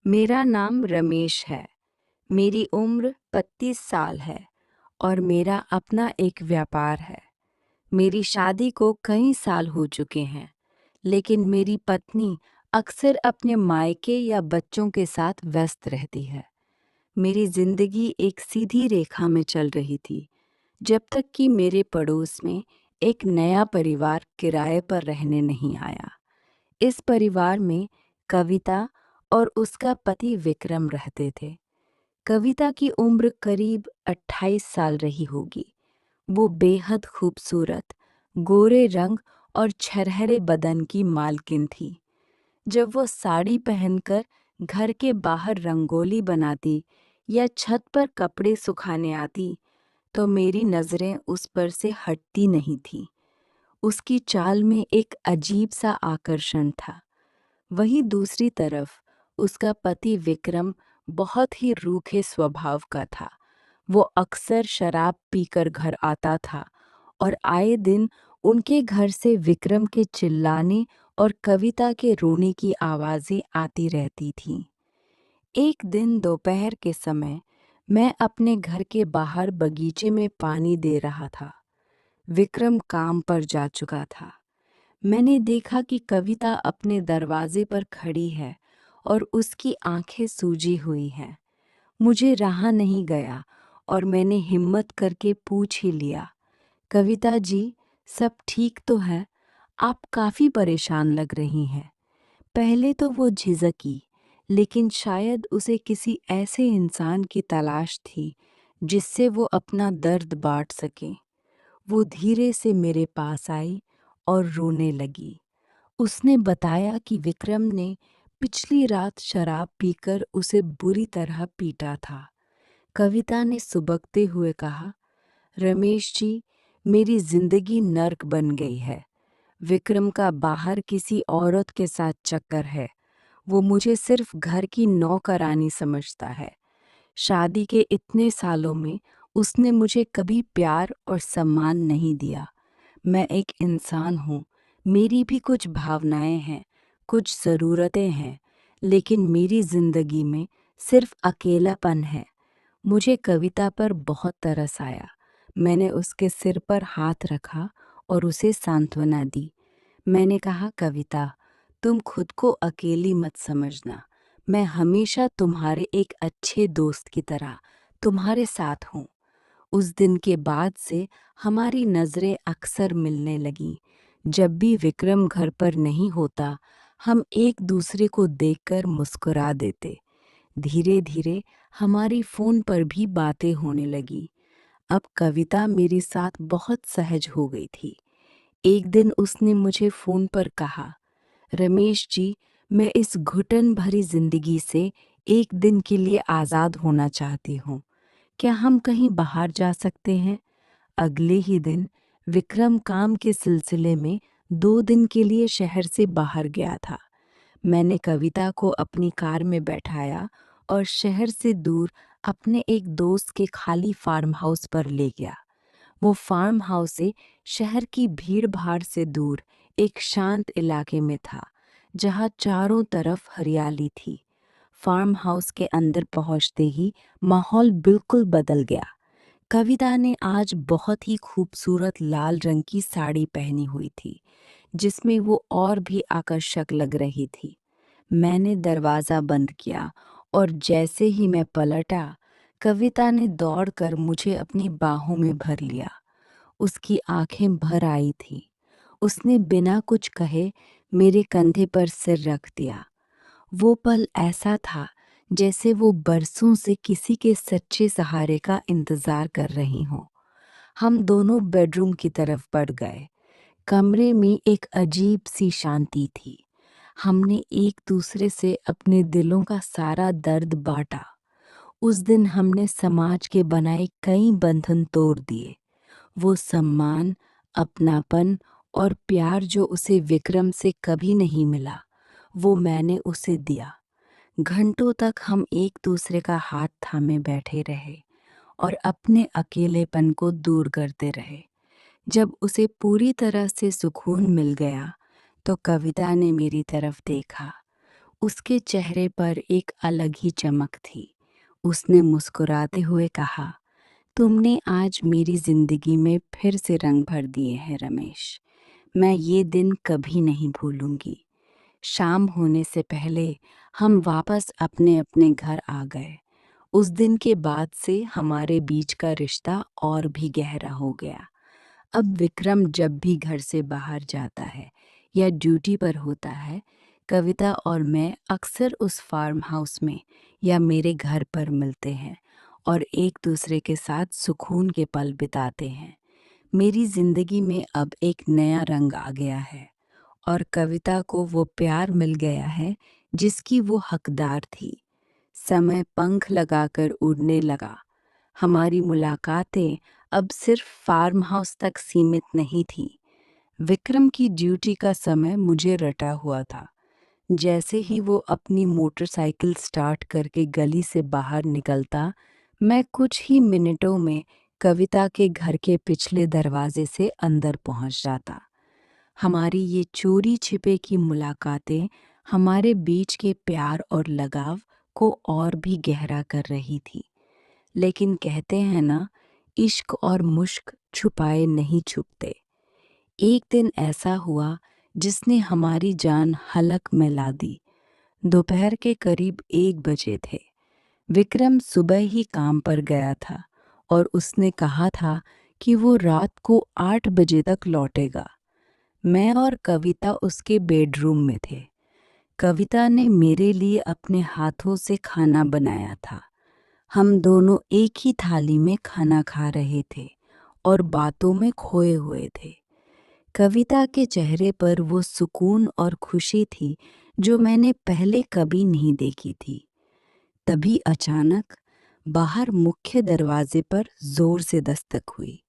मेरा नाम रमेश है। मेरी उम्र 32 साल है और मेरा अपना एक व्यापार है। मेरी शादी को कई साल हो चुके हैं, लेकिन मेरी पत्नी अक्सर अपने मायके या बच्चों के साथ व्यस्त रहती है। मेरी जिंदगी एक सीधी रेखा में चल रही थी, जब तक कि मेरे पड़ोस में एक नया परिवार किराए पर रहने नहीं आया। इस परिवार में कविता और उसका पति विक्रम रहते थे। कविता की उम्र करीब 28 साल रही होगी। वो बेहद खूबसूरत, गोरे रंग और छरहरे बदन की मालकिन थी। जब वो साड़ी पहनकर घर के बाहर रंगोली बनाती या छत पर कपड़े सुखाने आती, तो मेरी नज़रें उस पर से हटती नहीं थीं। उसकी चाल में एक अजीब सा आकर्षण था। वहीं दूसरी तरफ उसका पति विक्रम बहुत ही रूखे स्वभाव का था। वो अक्सर शराब पीकर घर आता था और आए दिन उनके घर से विक्रम के चिल्लाने और कविता के रोने की आवाज़ें आती रहती थीं। एक दिन दोपहर के समय मैं अपने घर के बाहर बगीचे में पानी दे रहा था। विक्रम काम पर जा चुका था। मैंने देखा कि कविता अपने दरवाजे पर खड़ी है और उसकी आंखें सूजी हुई हैं। मुझे रहा नहीं गया और मैंने हिम्मत करके पूछ ही लिया, कविता जी, सब ठीक तो है? आप काफ़ी परेशान लग रही हैं। पहले तो वो झिझकी, लेकिन शायद उसे किसी ऐसे इंसान की तलाश थी जिससे वो अपना दर्द बांट सके। वो धीरे से मेरे पास आई और रोने लगी। उसने बताया कि विक्रम ने पिछली रात शराब पीकर उसे बुरी तरह पीटा था। कविता ने सुबकते हुए कहा, रमेश जी, मेरी जिंदगी नर्क बन गई है। विक्रम का बाहर किसी औरत के साथ चक्कर है। वो मुझे सिर्फ घर की नौकरानी समझता है। शादी के इतने सालों में उसने मुझे कभी प्यार और सम्मान नहीं दिया। मैं एक इंसान हूँ, मेरी भी कुछ भावनाएं हैं, कुछ ज़रूरतें हैं, लेकिन मेरी ज़िंदगी में सिर्फ अकेलापन है। मुझे कविता पर बहुत तरस आया। मैंने उसके सिर पर हाथ रखा और उसे सांत्वना दी। मैंने कहा, कविता, तुम खुद को अकेली मत समझना। मैं हमेशा तुम्हारे एक अच्छे दोस्त की तरह तुम्हारे साथ हूँ। उस दिन के बाद से हमारी नज़रें अक्सर मिलने लगीं। जब भी विक्रम घर पर नहीं होता, हम एक दूसरे को देखकर मुस्कुरा देते। धीरे धीरे हमारी फ़ोन पर भी बातें होने लगी। अब कविता मेरे साथ बहुत सहज हो गई थी। एक दिन उसने मुझे फ़ोन पर कहा, रमेश जी, मैं इस घुटन भरी जिंदगी से एक दिन के लिए आज़ाद होना चाहती हूँ। क्या हम कहीं बाहर जा सकते हैं? अगले ही दिन विक्रम काम के सिलसिले में 2 दिन के लिए शहर से बाहर गया था। मैंने कविता को अपनी कार में बैठाया और शहर से दूर अपने एक दोस्त के खाली फार्म हाउस पर ले गया। वो फार्म हाउस से शहर की भीड़-भाड़ से दूर एक शांत इलाके में था, जहाँ चारों तरफ हरियाली थी। फार्म हाउस के अंदर पहुंचते ही माहौल बिल्कुल बदल गया। कविता ने आज बहुत ही खूबसूरत लाल रंग की साड़ी पहनी हुई थी, जिसमें वो और भी आकर्षक लग रही थी। मैंने दरवाज़ा बंद किया और जैसे ही मैं पलटा, कविता ने दौड़कर मुझे अपनी बाहों में भर लिया। उसकी आंखें भर आई थीं। उसने बिना कुछ कहे मेरे कंधे पर सिर रख दिया। वो पल ऐसा था जैसे वो बरसों से किसी के सच्चे सहारे का इंतज़ार कर रही हों। हम दोनों बेडरूम की तरफ बढ़ गए। कमरे में एक अजीब सी शांति थी। हमने एक दूसरे से अपने दिलों का सारा दर्द बांटा। उस दिन हमने समाज के बनाए कई बंधन तोड़ दिए। वो सम्मान, अपनापन और प्यार जो उसे विक्रम से कभी नहीं मिला, वो मैंने उसे दिया। घंटों तक हम एक दूसरे का हाथ थामे बैठे रहे और अपने अकेलेपन को दूर करते रहे। जब उसे पूरी तरह से सुकून मिल गया, तो कविता ने मेरी तरफ देखा। उसके चेहरे पर एक अलग ही चमक थी। उसने मुस्कुराते हुए कहा, तुमने आज मेरी जिंदगी में फिर से रंग भर दिए हैं रमेश। मैं ये दिन कभी नहीं भूलूंगी। शाम होने से पहले हम वापस अपने अपने घर आ गए। उस दिन के बाद से हमारे बीच का रिश्ता और भी गहरा हो गया। अब विक्रम जब भी घर से बाहर जाता है या ड्यूटी पर होता है, कविता और मैं अक्सर उस फार्म हाउस में या मेरे घर पर मिलते हैं और एक दूसरे के साथ सुकून के पल बिताते हैं। मेरी जिंदगी में अब एक नया रंग आ गया है और कविता को वो प्यार मिल गया है जिसकी वो हकदार थी। समय पंख लगाकर उड़ने लगा। हमारी मुलाकातें अब सिर्फ फार्म हाउस तक सीमित नहीं थी। विक्रम की ड्यूटी का समय मुझे रटा हुआ था। जैसे ही वो अपनी मोटरसाइकिल स्टार्ट करके गली से बाहर निकलता, मैं कुछ ही मिनटों में कविता के घर के पिछले दरवाजे से अंदर पहुंच जाता। हमारी ये चोरी छिपे की मुलाकातें हमारे बीच के प्यार और लगाव को और भी गहरा कर रही थी। लेकिन कहते हैं ना, इश्क और मुश्क छुपाए नहीं छुपते। एक दिन ऐसा हुआ जिसने हमारी जान हलक में ला दी। दोपहर के करीब 1 बजे थे। विक्रम सुबह ही काम पर गया था और उसने कहा था कि वो रात को 8 बजे तक लौटेगा। मैं और कविता उसके बेडरूम में थे। कविता ने मेरे लिए अपने हाथों से खाना बनाया था। हम दोनों एक ही थाली में खाना खा रहे थे और बातों में खोए हुए थे। कविता के चेहरे पर वो सुकून और खुशी थी जो मैंने पहले कभी नहीं देखी थी। तभी अचानक बाहर मुख्य दरवाजे पर जोर से दस्तक हुई।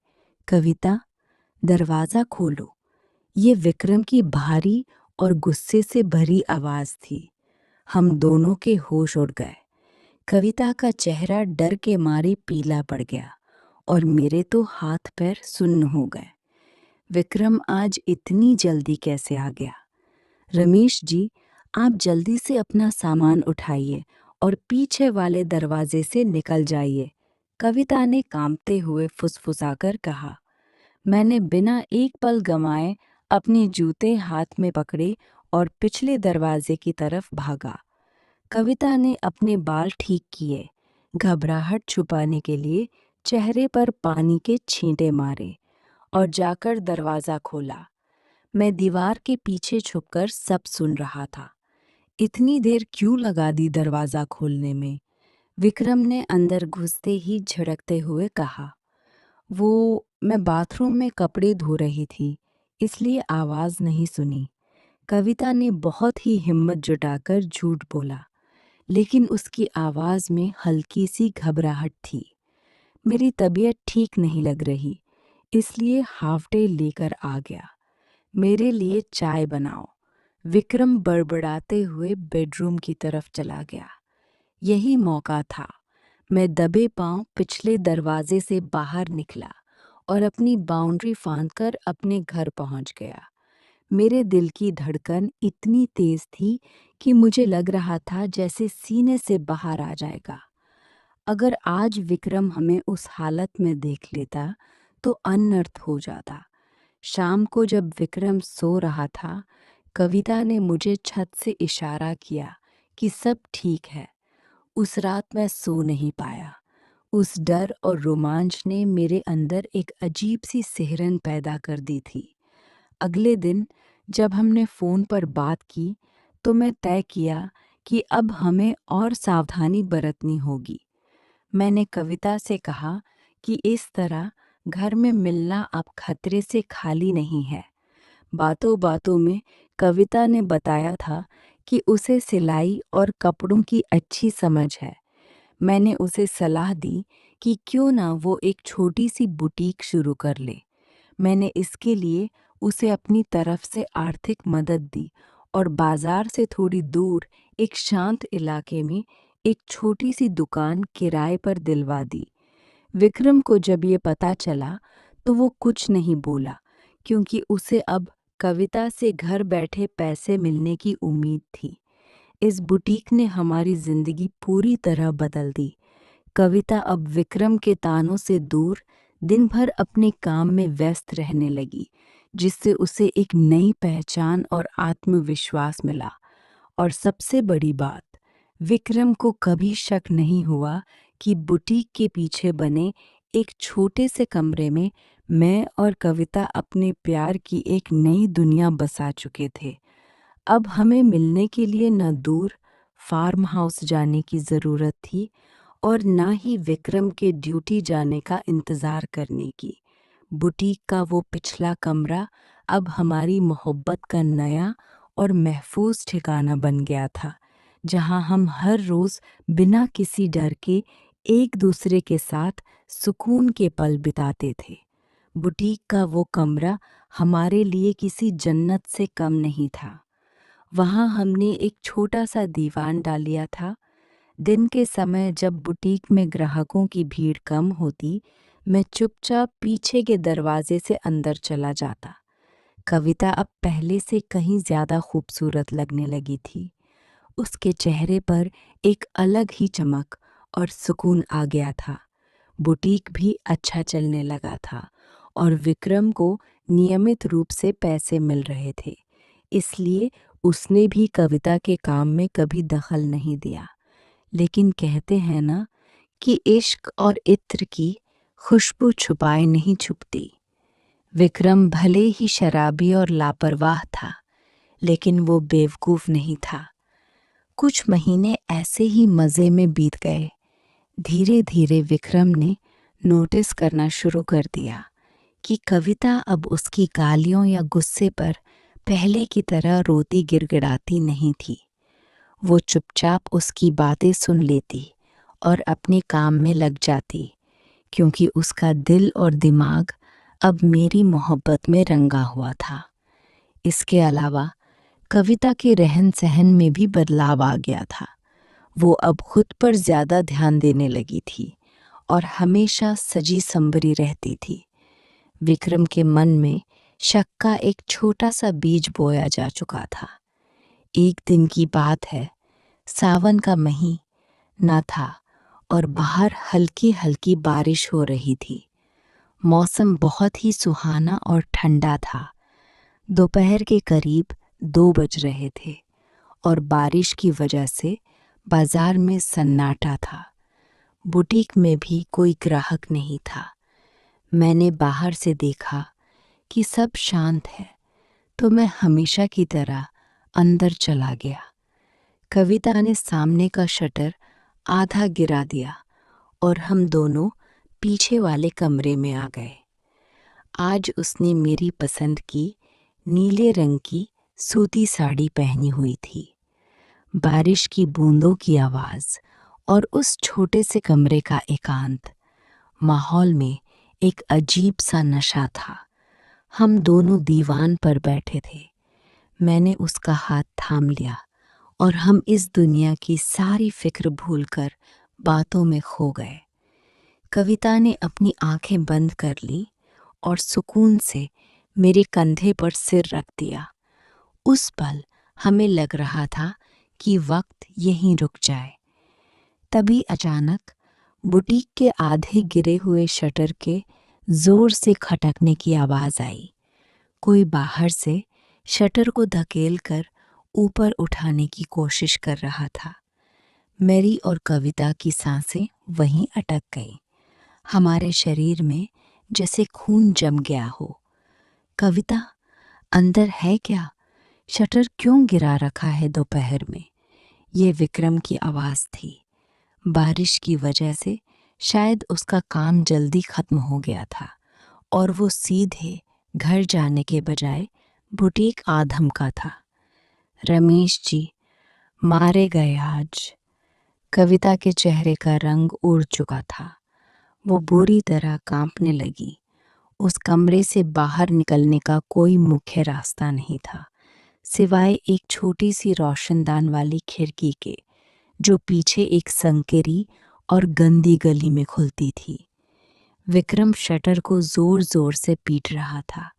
कविता, दरवाज़ा खोलो। ये विक्रम की भारी और गुस्से से भरी आवाज़ थी। हम दोनों के होश उड़ गए। कविता का चेहरा डर के मारे पीला पड़ गया और मेरे तो हाथ पैर सुन्न हो गए। विक्रम आज इतनी जल्दी कैसे आ गया? रमेश जी, आप जल्दी से अपना सामान उठाइए और पीछे वाले दरवाजे से निकल जाइए, कविता ने कांपते हुए फुसफुसाकर कहा। मैंने बिना एक पल गंवाए अपने जूते हाथ में पकड़े और पिछले दरवाजे की तरफ भागा। कविता ने अपने बाल ठीक किए, घबराहट छुपाने के लिए चेहरे पर पानी के छींटे मारे और जाकर दरवाज़ा खोला। मैं दीवार के पीछे छुपकर सब सुन रहा था। इतनी देर क्यों लगा दी दरवाज़ा खोलने में? विक्रम ने अंदर घुसते ही झिड़कते हुए कहा। मैं बाथरूम में कपड़े धो रही थी, इसलिए आवाज़ नहीं सुनी। कविता ने बहुत ही हिम्मत जुटाकर झूठ बोला, लेकिन उसकी आवाज़ में हल्की सी घबराहट थी। मेरी तबीयत ठीक नहीं लग रही, इसलिए हाफ डे लेकर आ गया। मेरे लिए चाय बनाओ। विक्रम बड़बड़ाते हुए बेडरूम की तरफ चला गया। यही मौका था। मैं दबे पांव पिछले दरवाजे से बाहर निकला और अपनी बाउंड्री फांदकर अपने घर पहुंच गया। मेरे दिल की धड़कन इतनी तेज थी कि मुझे लग रहा था जैसे सीने से बाहर आ जाएगा। अगर आज विक्रम हमें उस हालत में देख लेता तो अनर्थ हो जाता। शाम को जब विक्रम सो रहा था, कविता ने मुझे छत से इशारा किया कि सब ठीक है। उस रात मैं सो नहीं पाया। उस डर और रोमांच ने मेरे अंदर एक अजीब सी सिहरन पैदा कर दी थी। अगले दिन जब हमने फ़ोन पर बात की, तो मैं तय किया कि अब हमें और सावधानी बरतनी होगी। मैंने कविता से कहा कि इस तरह घर में मिलना अब खतरे से खाली नहीं है। बातों बातों में कविता ने बताया था कि उसे सिलाई और कपड़ों की अच्छी समझ है। मैंने उसे सलाह दी कि क्यों ना वो एक छोटी सी बुटीक शुरू कर ले। मैंने इसके लिए उसे अपनी तरफ से आर्थिक मदद दी और बाजार से थोड़ी दूर एक शांत इलाके में एक छोटी सी दुकान किराए पर दिलवा दी। विक्रम को जब ये पता चला तो वो कुछ नहीं बोला, क्योंकि उसे अब कविता से घर बैठे पैसे मिलने की उम्मीद थी। इस बुटीक ने हमारी जिंदगी पूरी तरह बदल दी। कविता अब विक्रम के तानों से दूर दिन भर अपने काम में व्यस्त रहने लगी, जिससे उसे एक नई पहचान और आत्मविश्वास मिला। और सबसे बड़ी बात, विक्रम को कभी शक नहीं हुआ कि बुटीक के पीछे बने एक छोटे से कमरे में मैं और कविता अपने प्यार की एक नई दुनिया बसा चुके थे। अब हमें मिलने के लिए न दूर फार्म हाउस जाने की ज़रूरत थी और ना ही विक्रम के ड्यूटी जाने का इंतज़ार करने की। बुटीक का वो पिछला कमरा अब हमारी मोहब्बत का नया और महफूज ठिकाना बन गया था, जहां हम हर रोज़ बिना किसी डर के एक दूसरे के साथ सुकून के पल बिताते थे। बुटीक का वो कमरा हमारे लिए किसी जन्नत से कम नहीं था। वहाँ हमने एक छोटा सा दीवान डाल लिया था। दिन के समय जब बुटीक में ग्राहकों की भीड़ कम होती, मैं चुपचाप पीछे के दरवाजे से अंदर चला जाता। कविता अब पहले से कहीं ज़्यादा खूबसूरत लगने लगी थी। उसके चेहरे पर एक अलग ही चमक और सुकून आ गया था। बुटीक भी अच्छा चलने लगा था और विक्रम को नियमित रूप से पैसे मिल रहे थे, इसलिए उसने भी कविता के काम में कभी दखल नहीं दिया। लेकिन कहते हैं ना कि इश्क और इत्र की खुशबू छुपाए नहीं छुपती। विक्रम भले ही शराबी और लापरवाह था, लेकिन वो बेवकूफ़ नहीं था। कुछ महीने ऐसे ही मज़े में बीत गए। धीरे धीरे विक्रम ने नोटिस करना शुरू कर दिया कि कविता अब उसकी गालियों या गुस्से पर पहले की तरह रोती गिड़गिड़ाती नहीं थी। वो चुपचाप उसकी बातें सुन लेती और अपने काम में लग जाती, क्योंकि उसका दिल और दिमाग अब मेरी मोहब्बत में रंगा हुआ था। इसके अलावा कविता के रहन सहन में भी बदलाव आ गया था। वो अब खुद पर ज़्यादा ध्यान देने लगी थी और हमेशा सजी संवरी रहती थी। विक्रम के मन में शक का एक छोटा सा बीज बोया जा चुका था। एक दिन की बात है, सावन का महीना था और बाहर हल्की हल्की बारिश हो रही थी। मौसम बहुत ही सुहाना और ठंडा था। दोपहर के करीब 2 बज रहे थे और बारिश की वजह से बाजार में सन्नाटा था। बुटीक में भी कोई ग्राहक नहीं था। मैंने बाहर से देखा कि सब शांत है, तो मैं हमेशा की तरह अंदर चला गया। कविता ने सामने का शटर आधा गिरा दिया और हम दोनों पीछे वाले कमरे में आ गए। आज उसने मेरी पसंद की नीले रंग की सूती साड़ी पहनी हुई थी। बारिश की बूंदों की आवाज़ और उस छोटे से कमरे का एकांत, माहौल में एक अजीब सा नशा था। हम दोनों दीवान पर बैठे थे। मैंने उसका हाथ थाम लिया और हम इस दुनिया की सारी फिक्र भूलकर बातों में खो गए। कविता ने अपनी आंखें बंद कर ली और सुकून से मेरे कंधे पर सिर रख दिया। उस पल हमें लग रहा था कि वक्त यहीं रुक जाए। तभी अचानक बुटीक के आधे गिरे हुए शटर के जोर से खटकने की आवाज़ आई। कोई बाहर से शटर को धकेलकर ऊपर उठाने की कोशिश कर रहा था। मेरी और कविता की सांसें वहीं अटक गईं। हमारे शरीर में जैसे खून जम गया हो। कविता, अंदर है क्या? शटर क्यों गिरा रखा है दोपहर में? ये विक्रम की आवाज़ थी। बारिश की वजह से शायद उसका काम जल्दी खत्म हो गया था और वो सीधे घर जाने के बजाय बुटीक आ धमका था। रमेश जी मारे गए आज। कविता के चेहरे का रंग उड़ चुका था। वो बुरी तरह कांपने लगी। उस कमरे से बाहर निकलने का कोई मुख्य रास्ता नहीं था, सिवाय एक छोटी सी रोशनदान वाली खिड़की के, जो पीछे एक संकेरी और गंदी गली में खुलती थी। विक्रम शटर को जोर जोर से पीट रहा था।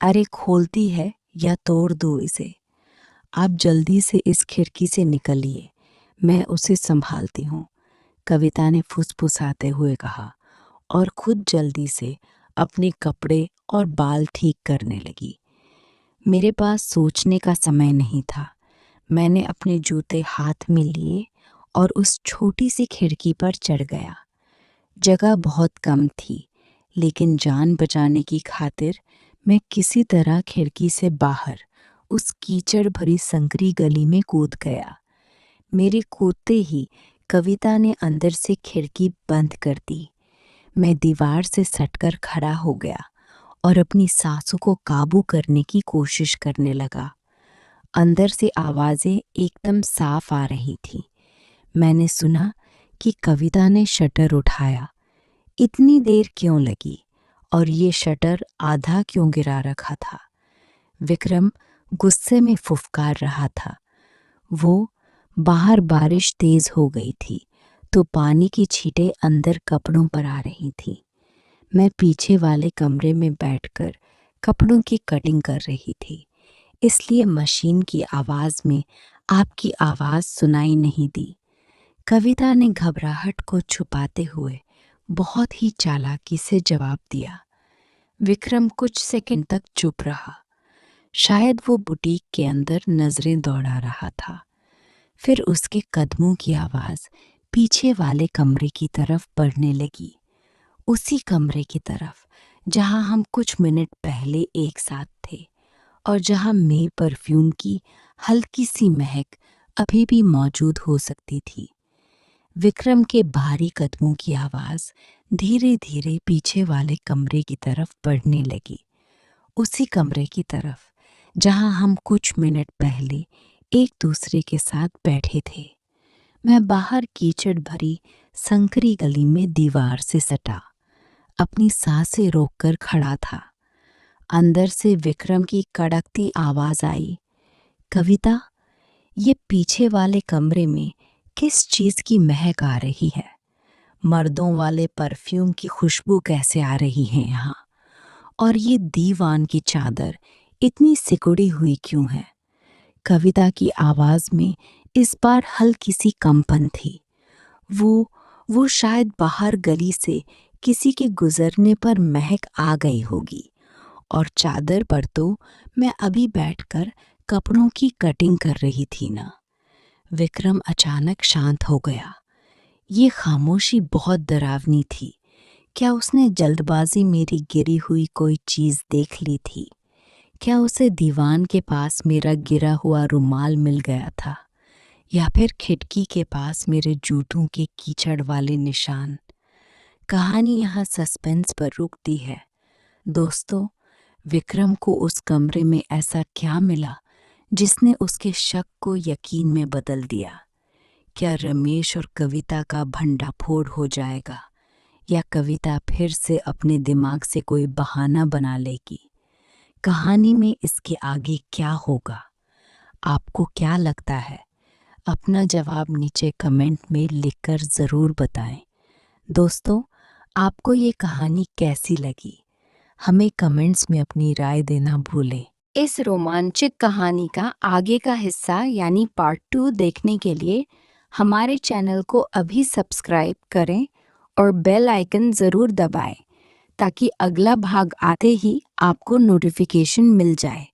अरे खोलती है या तोड़ दो इसे। आप जल्दी से इस खिड़की से निकलिए, मैं उसे संभालती हूँ, कविता ने फुसफुसाते हुए कहा और खुद जल्दी से अपने कपड़े और बाल ठीक करने लगी। मेरे पास सोचने का समय नहीं था। मैंने अपने जूते हाथ में लिए और उस छोटी सी खिड़की पर चढ़ गया। जगह बहुत कम थी, लेकिन जान बचाने की खातिर मैं किसी तरह खिड़की से बाहर उस कीचड़ भरी संकरी गली में कूद गया। मेरे कूदते ही कविता ने अंदर से खिड़की बंद कर दी। मैं दीवार से सटकर खड़ा हो गया और अपनी सांसों को काबू करने की कोशिश करने लगा। अंदर से आवाज़ें एकदम साफ आ रही थी। मैंने सुना कि कविता ने शटर उठाया। इतनी देर क्यों लगी और ये शटर आधा क्यों गिरा रखा था? विक्रम गुस्से में फुफकार रहा था। वो बाहर बारिश तेज हो गई थी तो पानी की छींटें अंदर कपड़ों पर आ रही थी। मैं पीछे वाले कमरे में बैठकर कपड़ों की कटिंग कर रही थी, इसलिए मशीन की आवाज़ में आपकी आवाज़ सुनाई नहीं दी। कविता ने घबराहट को छुपाते हुए बहुत ही चालाकी से जवाब दिया। विक्रम कुछ सेकंड तक चुप रहा। शायद वो बुटीक के अंदर नजरें दौड़ा रहा था। फिर उसके कदमों की आवाज़ पीछे वाले कमरे की तरफ बढ़ने लगी, उसी कमरे की तरफ जहां हम कुछ मिनट पहले एक साथ थे और जहां मे परफ्यूम की हल्की सी महक अभी भी मौजूद हो सकती थी। विक्रम के भारी कदमों की आवाज़ धीरे धीरे पीछे वाले कमरे की तरफ बढ़ने लगी, उसी कमरे की तरफ जहां हम कुछ मिनट पहले एक दूसरे के साथ बैठे थे। मैं बाहर कीचड़ भरी संकरी गली में दीवार से सटा अपनी सांसें रोककर खड़ा था। अंदर से विक्रम की कड़कती आवाज़ आई, कविता, ये पीछे वाले कमरे में किस चीज़ की महक आ रही है? मर्दों वाले परफ्यूम की खुशबू कैसे आ रही है यहाँ? और ये दीवान की चादर इतनी सिकुड़ी हुई क्यों है? कविता की आवाज़ में इस बार हल्की सी कंपन थी। वो शायद बाहर गली से किसी के गुजरने पर महक आ गई होगी और चादर पर तो मैं अभी बैठकर कपड़ों की कटिंग कर रही थी ना। विक्रम अचानक शांत हो गया। ये खामोशी बहुत डरावनी थी। क्या उसने जल्दबाजी मेरी गिरी हुई कोई चीज़ देख ली थी? क्या उसे दीवान के पास मेरा गिरा हुआ रुमाल मिल गया था, या फिर खिड़की के पास मेरे जूतों के कीचड़ वाले निशान? कहानी यहाँ सस्पेंस पर रुकती है। दोस्तों, विक्रम को उस कमरे में ऐसा क्या मिला जिसने उसके शक को यकीन में बदल दिया? क्या रमेश और कविता का भंडाफोड़ हो जाएगा, या कविता फिर से अपने दिमाग से कोई बहाना बना लेगी? कहानी में इसके आगे क्या होगा? आपको क्या लगता है? अपना जवाब नीचे कमेंट में लिखकर ज़रूर बताएं। दोस्तों, आपको ये कहानी कैसी लगी? हमें कमेंट्स में अपनी राय देना भूलें। इस रोमांचक कहानी का आगे का हिस्सा यानी पार्ट 2 देखने के लिए हमारे चैनल को अभी सब्सक्राइब करें और बेल आइकन ज़रूर दबाएं ताकि अगला भाग आते ही आपको नोटिफिकेशन मिल जाए।